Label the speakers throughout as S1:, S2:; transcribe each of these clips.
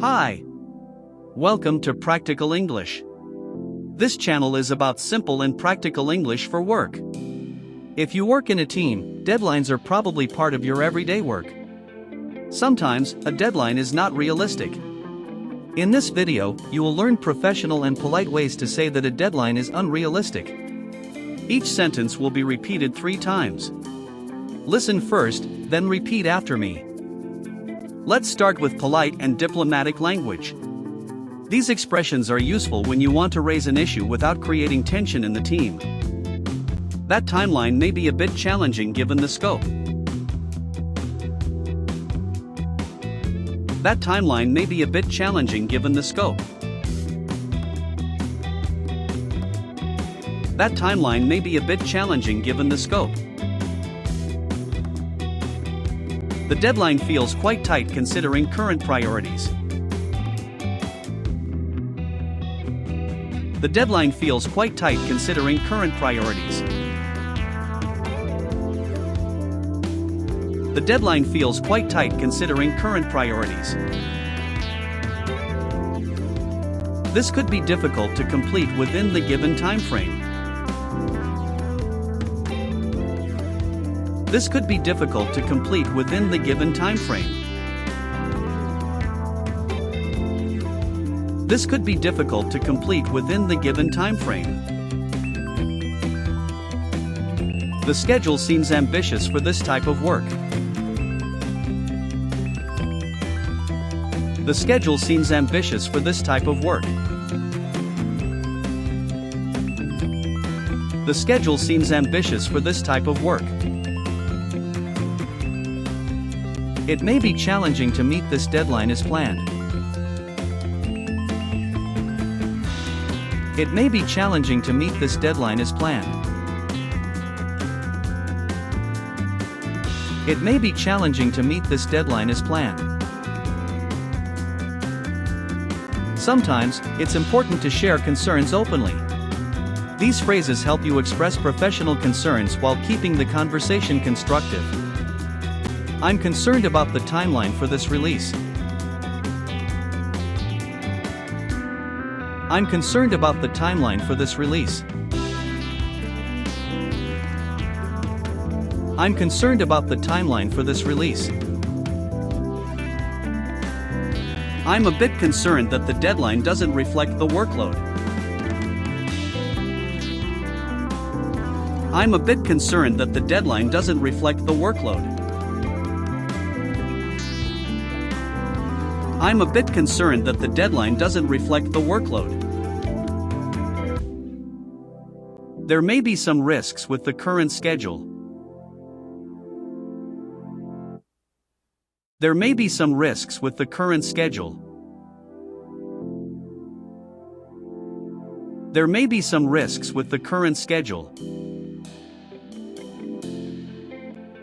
S1: Hi! Welcome to Practical English. This channel is about simple and practical English for work. If you work in a team, deadlines are probably part of your everyday work. Sometimes, a deadline is not realistic. In this video, you will learn professional and polite ways to say that a deadline is unrealistic. Each sentence will be repeated 3 times. Listen first, then repeat after me. Let's start with polite and diplomatic language. These expressions are useful when you want to raise an issue without creating tension in the team. That timeline may be a bit challenging given the scope. That timeline may be a bit challenging given the scope. That timeline may be a bit challenging given the scope. The deadline feels quite tight considering current priorities. The deadline feels quite tight considering current priorities. The deadline feels quite tight considering current priorities. This could be difficult to complete within the given time frame. This could be difficult to complete within the given time frame. This could be difficult to complete within the given time frame. The schedule seems ambitious for this type of work. The schedule seems ambitious for this type of work. The schedule seems ambitious for this type of work. It may be challenging to meet this deadline as planned. It may be challenging to meet this deadline as planned. It may be challenging to meet this deadline as planned. Sometimes, it's important to share concerns openly. These phrases help you express professional concerns while keeping the conversation constructive. I'm concerned about the timeline for this release. I'm concerned about the timeline for this release. I'm concerned about the timeline for this release. I'm a bit concerned that the deadline doesn't reflect the workload. I'm a bit concerned that the deadline doesn't reflect the workload. I'm a bit concerned that the deadline doesn't reflect the workload. There may be some risks with the current schedule. There may be some risks with the current schedule. There may be some risks with the current schedule.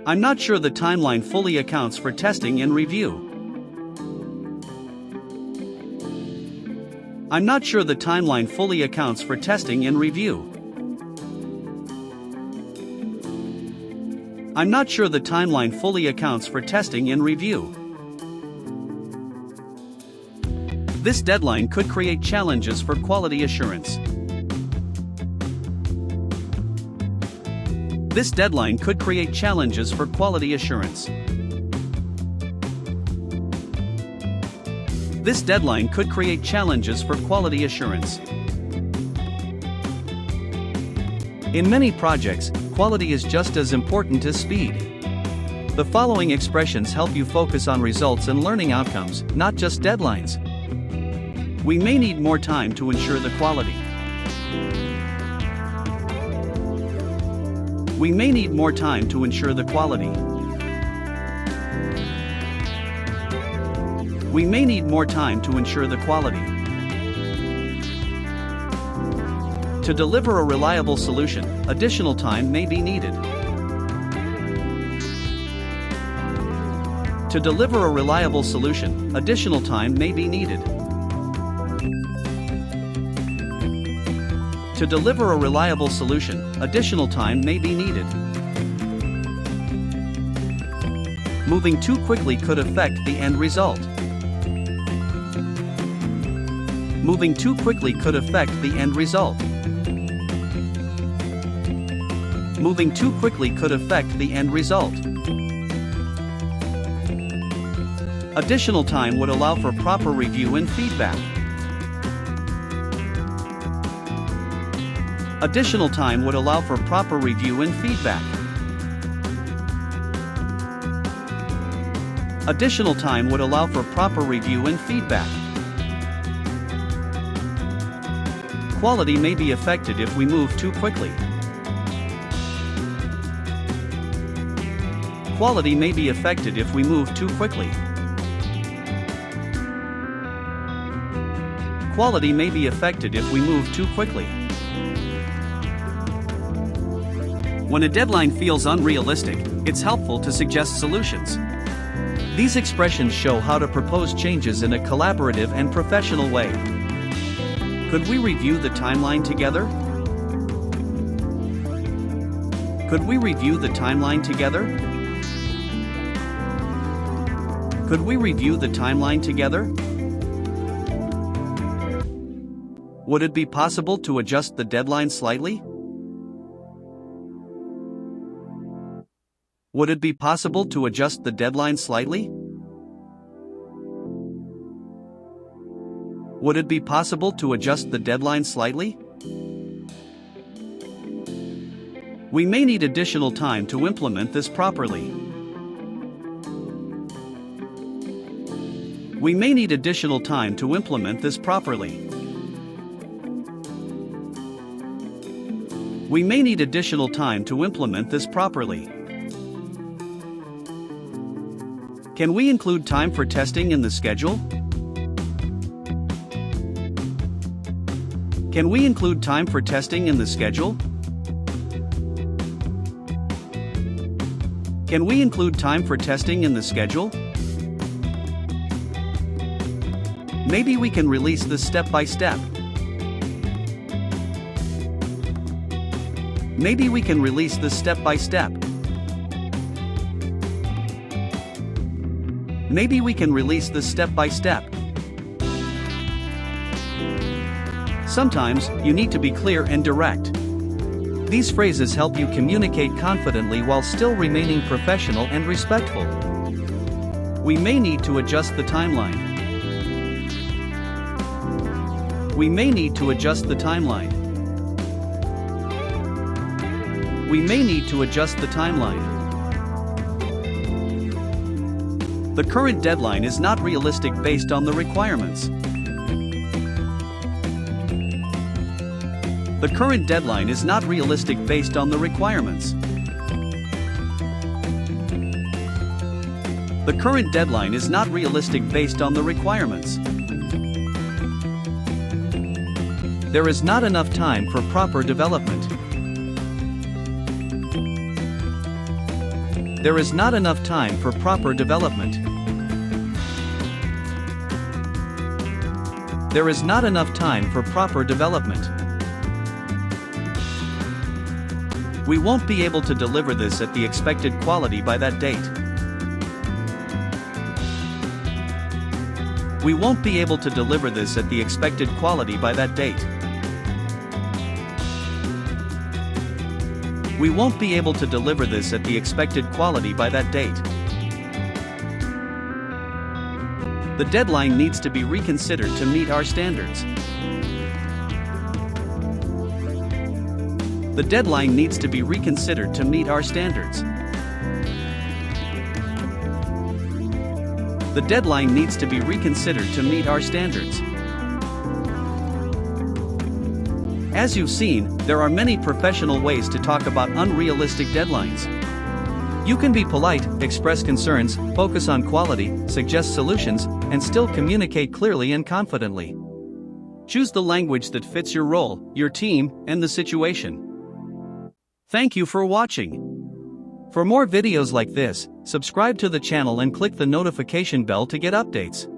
S1: I'm not sure the timeline fully accounts for testing and review. I'm not sure the timeline fully accounts for testing and review. I'm not sure the timeline fully accounts for testing and review. This deadline could create challenges for quality assurance. This deadline could create challenges for quality assurance. This deadline could create challenges for quality assurance. In many projects, quality is just as important as speed. The following expressions help you focus on results and learning outcomes, not just deadlines. We may need more time to ensure the quality. We may need more time to ensure the quality. We may need more time to ensure the quality. To deliver a reliable solution, additional time may be needed. To deliver a reliable solution, additional time may be needed. To deliver a reliable solution, additional time may be needed. Moving too quickly could affect the end result. Moving too quickly could affect the end result. Moving too quickly could affect the end result. Additional time would allow for proper review and feedback. Additional time would allow for proper review and feedback. Additional time would allow for proper review and feedback. Quality may be affected if we move too quickly. Quality may be affected if we move too quickly. Quality may be affected if we move too quickly. When a deadline feels unrealistic, it's helpful to suggest solutions. These expressions show how to propose changes in a collaborative and professional way. Could we review the timeline together? Could we review the timeline together? Could we review the timeline together? Would it be possible to adjust the deadline slightly? Would it be possible to adjust the deadline slightly? Would it be possible to adjust the deadline slightly? We may need additional time to implement this properly. We may need additional time to implement this properly. We may need additional time to implement this properly. Can we include time for testing in the schedule? Can we include time for testing in the schedule? Can we include time for testing in the schedule? Maybe we can release this step by step. Maybe we can release this step by step. Maybe we can release this step by step. Sometimes, you need to be clear and direct. These phrases help you communicate confidently while still remaining professional and respectful. We may need to adjust the timeline. We may need to adjust the timeline. We may need to adjust the timeline. The current deadline is not realistic based on the requirements. The current deadline is not realistic based on the requirements. The current deadline is not realistic based on the requirements. There is not enough time for proper development. There is not enough time for proper development. There is not enough time for proper development. We won't be able to deliver this at the expected quality by that date. We won't be able to deliver this at the expected quality by that date. We won't be able to deliver this at the expected quality by that date. The deadline needs to be reconsidered to meet our standards. The deadline needs to be reconsidered to meet our standards. The deadline needs to be reconsidered to meet our standards. As you've seen, there are many professional ways to talk about unrealistic deadlines. You can be polite, express concerns, focus on quality, suggest solutions, and still communicate clearly and confidently. Choose the language that fits your role, your team, and the situation. Thank you for watching. For more videos like this, subscribe to the channel and click the notification bell to get updates.